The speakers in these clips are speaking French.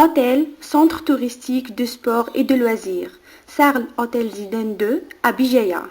Hôtel, centre touristique de sport et de loisirs. Sarl Hôtel Zidane 2 à Bijaya.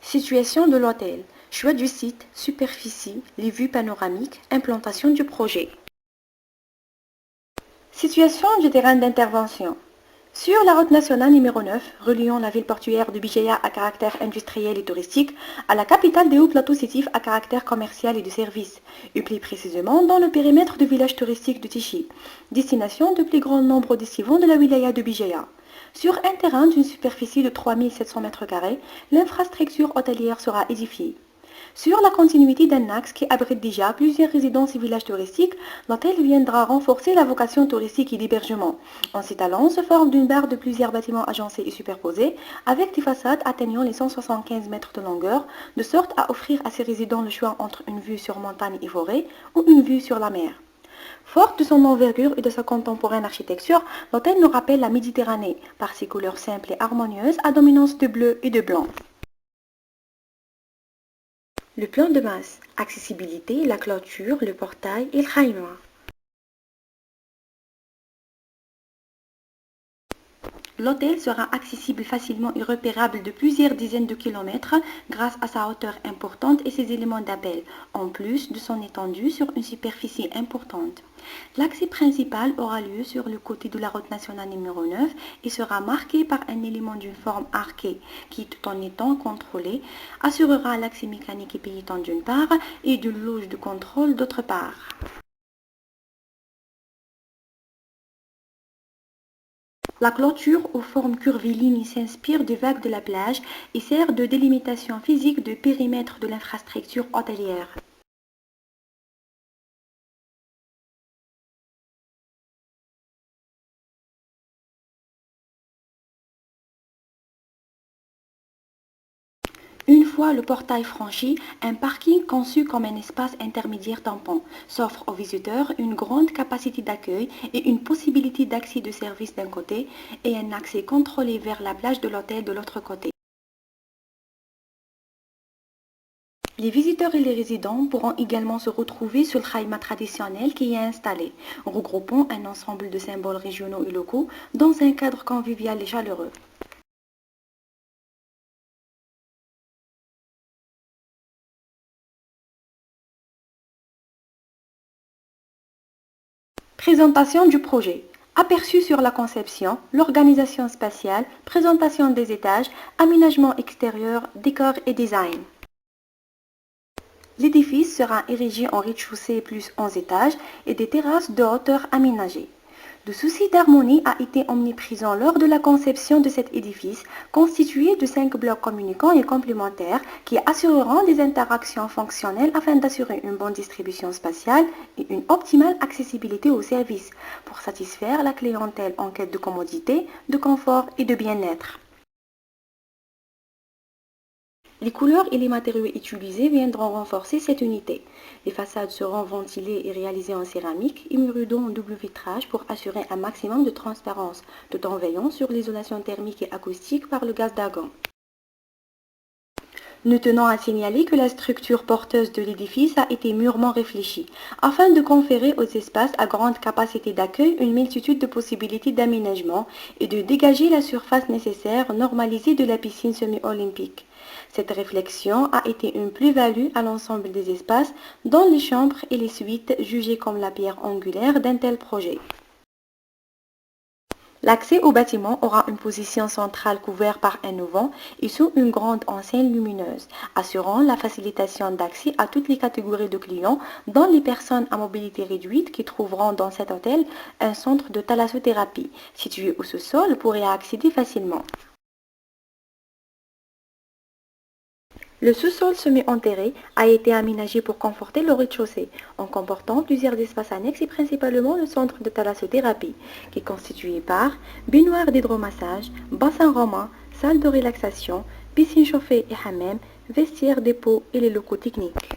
Situation de l'hôtel. Choix du site, superficie, les vues panoramiques, implantation du projet. Situation du terrain d'intervention. Sur la route nationale numéro 9, reliant la ville portuaire de Bijaya à caractère industriel et touristique à la capitale des hauts plateaux sétifs à caractère commercial et de service, et plus précisément dans le périmètre du village touristique de Tichy, destination du plus grand nombre d'estivants de la wilaya de Bijaya. Sur un terrain d'une superficie de 3700 m², l'infrastructure hôtelière sera édifiée. Sur la continuité d'un axe qui abrite déjà plusieurs résidences et villages touristiques, l'hôtel viendra renforcer la vocation touristique et d'hébergement, en s'étalant sous forme d'une barre de plusieurs bâtiments agencés et superposés, avec des façades atteignant les 175 mètres de longueur, de sorte à offrir à ses résidents le choix entre une vue sur montagne et forêt ou une vue sur la mer. Forte de son envergure et de sa contemporaine architecture, l'hôtel nous rappelle la Méditerranée, par ses couleurs simples et harmonieuses à dominance de bleu et de blanc. Le plan de base, accessibilité, la clôture, le portail et le khaïma. L'hôtel sera accessible facilement et repérable de plusieurs dizaines de kilomètres grâce à sa hauteur importante et ses éléments d'appel, en plus de son étendue sur une superficie importante. L'accès principal aura lieu sur le côté de la route nationale numéro 9 et sera marqué par un élément d'une forme arquée qui, tout en étant contrôlé, assurera l'accès mécanique et pénitent d'une part et d'une loge de contrôle d'autre part. La clôture aux formes curvilignes s'inspire des vagues de la plage et sert de délimitation physique du périmètre de l'infrastructure hôtelière. Une fois le portail franchi, un parking conçu comme un espace intermédiaire tampon s'offre aux visiteurs une grande capacité d'accueil et une possibilité d'accès de service d'un côté et un accès contrôlé vers la plage de l'hôtel de l'autre côté. Les visiteurs et les résidents pourront également se retrouver sur le khaïma traditionnel qui est installé, regroupant un ensemble de symboles régionaux et locaux dans un cadre convivial et chaleureux. Présentation du projet. Aperçu sur la conception, l'organisation spatiale, présentation des étages, aménagement extérieur, décor et design. L'édifice sera érigé en rez-de-chaussée plus 11 étages et des terrasses de hauteur aménagées. Le souci d'harmonie a été omniprésent lors de la conception de cet édifice, constitué de 5 blocs communicants et complémentaires qui assureront des interactions fonctionnelles afin d'assurer une bonne distribution spatiale et une optimale accessibilité aux services pour satisfaire la clientèle en quête de commodité, de confort et de bien-être. Les couleurs et les matériaux utilisés viendront renforcer cette unité. Les façades seront ventilées et réalisées en céramique et murs rideaux en double vitrage pour assurer un maximum de transparence, tout en veillant sur l'isolation thermique et acoustique par le gaz d'argon. Nous tenons à signaler que la structure porteuse de l'édifice a été mûrement réfléchie, afin de conférer aux espaces à grande capacité d'accueil une multitude de possibilités d'aménagement et de dégager la surface nécessaire normalisée de la piscine semi-olympique. Cette réflexion a été une plus-value à l'ensemble des espaces, dont les chambres et les suites jugées comme la pierre angulaire d'un tel projet. L'accès au bâtiment aura une position centrale couverte par un auvent et sous une grande enseigne lumineuse, assurant la facilitation d'accès à toutes les catégories de clients, dont les personnes à mobilité réduite qui trouveront dans cet hôtel un centre de thalassothérapie situé au sous-sol pour y accéder facilement. Le sous-sol semi-enterré a été aménagé pour conforter le rez-de-chaussée, en comportant plusieurs espaces annexes et principalement le centre de thalassothérapie, qui est constitué par baignoire d'hydromassage, bassin romain, salle de relaxation, piscine chauffée et hammam, vestiaire, dépôt et les locaux techniques.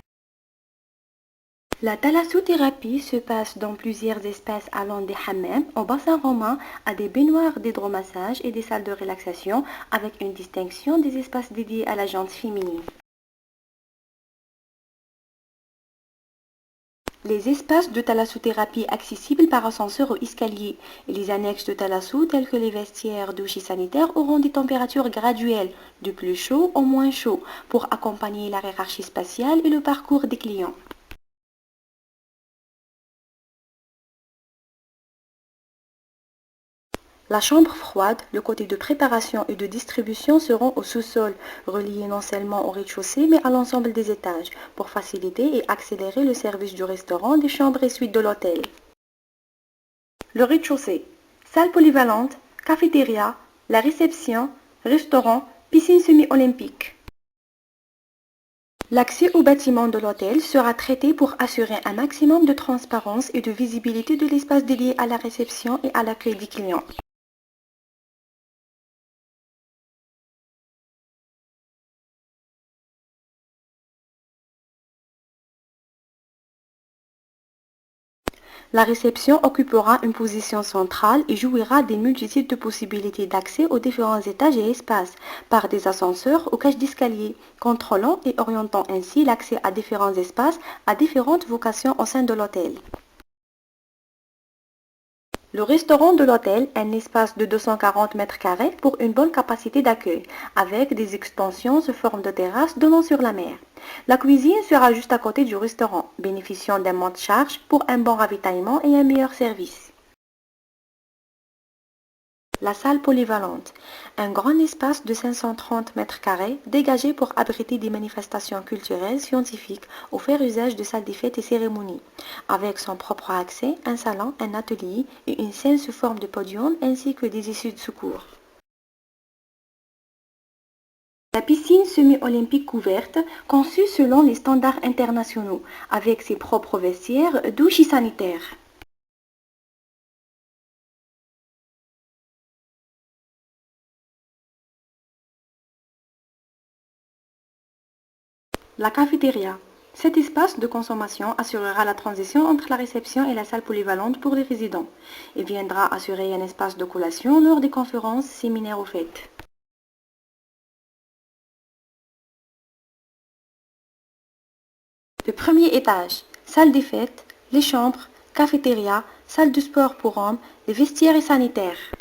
La thalassothérapie se passe dans plusieurs espaces allant des hammams au bassin romain à des baignoires d'hydromassage et des salles de relaxation avec une distinction des espaces dédiés à la jante féminine. Les espaces de thalassothérapie accessibles par ascenseur ou escalier et les annexes de thalasso tels que les vestiaires, douches et sanitaires auront des températures graduelles, du plus chaud au moins chaud, pour accompagner la hiérarchie spatiale et le parcours des clients. La chambre froide, le côté de préparation et de distribution seront au sous-sol, reliés non seulement au rez-de-chaussée mais à l'ensemble des étages, pour faciliter et accélérer le service du restaurant, des chambres et suites de l'hôtel. Le rez-de-chaussée, salle polyvalente, cafétéria, la réception, restaurant, piscine semi-olympique. L'accès au bâtiment de l'hôtel sera traité pour assurer un maximum de transparence et de visibilité de l'espace dédié à la réception et à l'accueil des clients. La réception occupera une position centrale et jouira des multitudes de possibilités d'accès aux différents étages et espaces par des ascenseurs ou cages d'escalier, contrôlant et orientant ainsi l'accès à différents espaces à différentes vocations au sein de l'hôtel. Le restaurant de l'hôtel, un espace de 240 mètres carrés pour une bonne capacité d'accueil, avec des extensions sous forme de terrasse donnant sur la mer. La cuisine sera juste à côté du restaurant, bénéficiant d'un monte-charge pour un bon ravitaillement et un meilleur service. La salle polyvalente, un grand espace de 530 mètres carrés dégagé pour abriter des manifestations culturelles, scientifiques ou faire usage de salles des fêtes et cérémonies, avec son propre accès, un salon, un atelier et une scène sous forme de podium ainsi que des issues de secours. La piscine semi-olympique couverte, conçue selon les standards internationaux, avec ses propres vestiaires, douches et sanitaires. La cafétéria. Cet espace de consommation assurera la transition entre la réception et la salle polyvalente pour les résidents et viendra assurer un espace de collation lors des conférences, séminaires ou fêtes. Le premier étage, salle des fêtes, les chambres, cafétéria, salle de sport pour hommes, les vestiaires et sanitaires.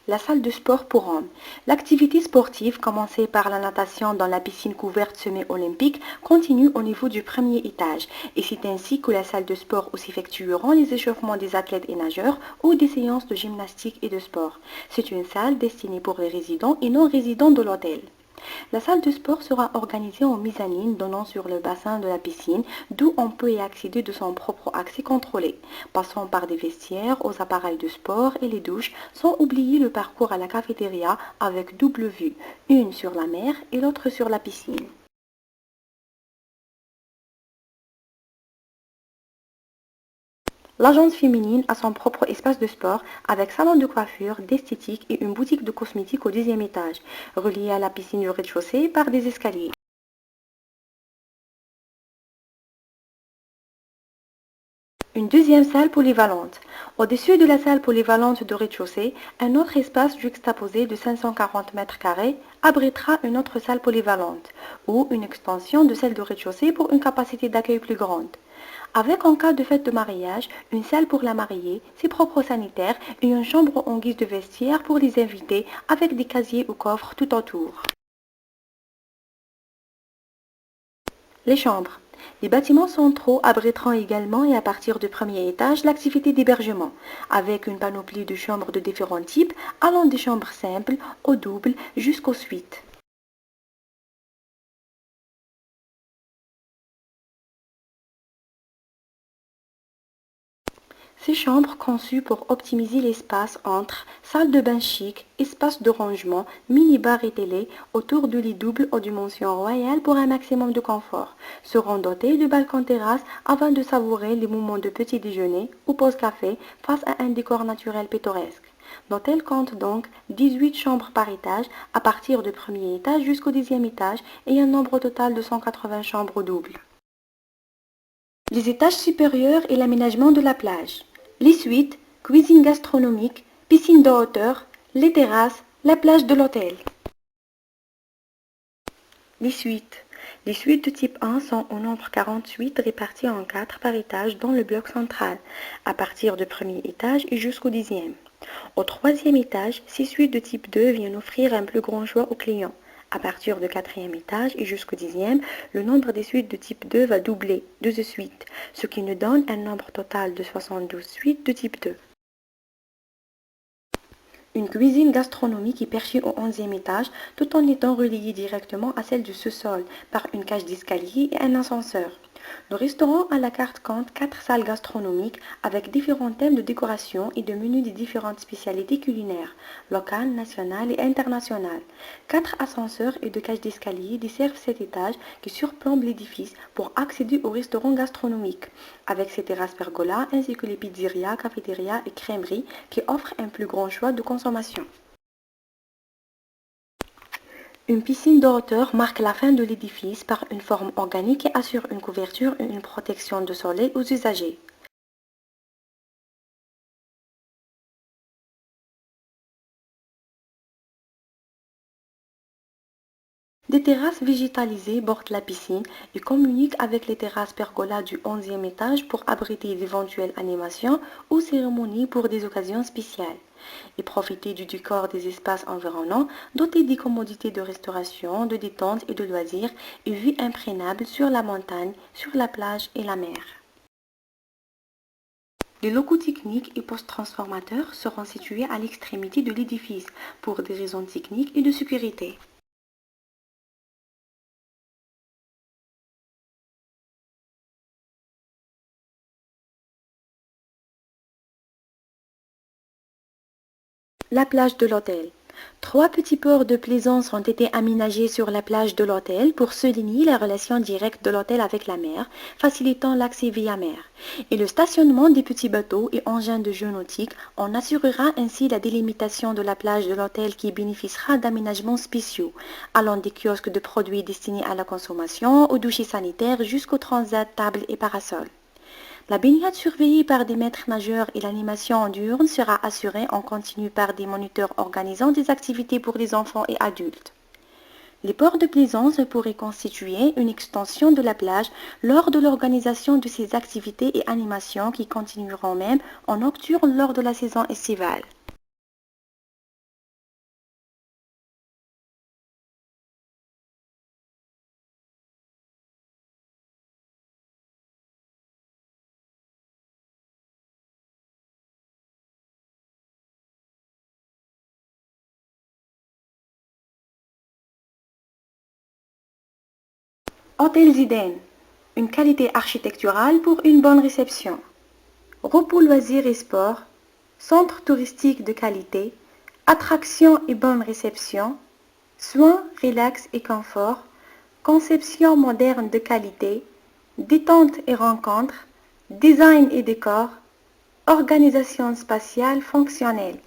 La salle de sport pour hommes. L'activité sportive, commencée par la natation dans la piscine couverte semi-olympique, continue au niveau du premier étage. Et c'est ainsi que la salle de sport où s'effectueront les échauffements des athlètes et nageurs ou des séances de gymnastique et de sport. C'est une salle destinée pour les résidents et non résidents de l'hôtel. La salle de sport sera organisée en mezzanine donnant sur le bassin de la piscine, d'où on peut y accéder de son propre accès contrôlé, passant par des vestiaires aux appareils de sport et les douches, sans oublier le parcours à la cafétéria avec double vue, une sur la mer et l'autre sur la piscine. L'agence féminine a son propre espace de sport avec salon de coiffure, d'esthétique et une boutique de cosmétiques au deuxième étage, reliée à la piscine du rez-de-chaussée par des escaliers. Une deuxième salle polyvalente. Au-dessus de la salle polyvalente de rez-de-chaussée, un autre espace juxtaposé de 540 mètres carrés abritera une autre salle polyvalente ou une extension de celle de rez-de-chaussée pour une capacité d'accueil plus grande. Avec en cas de fête de mariage, une salle pour la mariée, ses propres sanitaires et une chambre en guise de vestiaire pour les invités avec des casiers ou coffres tout autour. Les chambres. Les bâtiments centraux abriteront également et à partir du premier étage l'activité d'hébergement, avec une panoplie de chambres de différents types, allant des chambres simples au double jusqu'aux suites. Ces chambres conçues pour optimiser l'espace entre salle de bain chic, espace de rangement, mini-bar et télé autour du lit double aux dimensions royales pour un maximum de confort, seront dotées de balcons terrasses afin de savourer les moments de petit déjeuner ou pause café face à un décor naturel pittoresque. L'hôtel compte donc 18 chambres par étage à partir du premier étage jusqu'au 10e étage et un nombre total de 180 chambres doubles. Les étages supérieurs et l'aménagement de la plage. Les suites, cuisine gastronomique, piscine de hauteur, les terrasses, la plage de l'hôtel. Les suites. Les suites de type 1 sont au nombre 48 réparties en 4 par étage dans le bloc central, à partir du premier étage et jusqu'au 10e. Au 3e étage, 6 suites de type 2 viennent offrir un plus grand choix aux clients. À partir du 4e étage et jusqu'au 10e, le nombre des suites de type 2 va doubler, 2 suites, ce qui nous donne un nombre total de 72 suites de type 2. Une cuisine gastronomique est perchée au 11e étage tout en étant reliée directement à celle du sous-sol par une cage d'escalier et un ascenseur. Le restaurant à la carte compte 4 salles gastronomiques avec différents thèmes de décoration et de menus des différentes spécialités culinaires, locales, nationales et internationales. 4 ascenseurs et 2 cages d'escalier desservent cet étage qui surplombe l'édifice pour accéder au restaurant gastronomique, avec ses terrasses pergola ainsi que les pizzerias, cafétérias et crèmeries qui offrent un plus grand choix de consommation. Une piscine de hauteur marque la fin de l'édifice par une forme organique et assure une couverture et une protection de soleil aux usagers. Des terrasses végétalisées bordent la piscine et communiquent avec les terrasses pergola du 11e étage pour abriter d'éventuelles animations ou cérémonies pour des occasions spéciales. Et profiter du décor des espaces environnants, dotés des commodités de restauration, de détente et de loisirs, et vue imprégnable sur la montagne, sur la plage et la mer. Les locaux techniques et post-transformateurs seront situés à l'extrémité de l'édifice pour des raisons techniques et de sécurité. La plage de l'hôtel. 3 petits ports de plaisance ont été aménagés sur la plage de l'hôtel pour souligner la relation directe de l'hôtel avec la mer, facilitant l'accès via mer. Et le stationnement des petits bateaux et engins de jeux nautiques en assurera ainsi la délimitation de la plage de l'hôtel qui bénéficiera d'aménagements spéciaux, allant des kiosques de produits destinés à la consommation aux douches sanitaires jusqu'aux transats, tables et parasols. La baignade surveillée par des maîtres nageurs et l'animation diurne sera assurée en continu par des moniteurs organisant des activités pour les enfants et adultes. Les ports de plaisance pourraient constituer une extension de la plage lors de l'organisation de ces activités et animations qui continueront même en nocturne lors de la saison estivale. Hôtel Ziden, une qualité architecturale pour une bonne réception. Repos loisirs et sport, centre touristique de qualité, attractions et bonne réception, soins, relax et confort, conception moderne de qualité, détente et rencontres, design et décor, organisation spatiale fonctionnelle.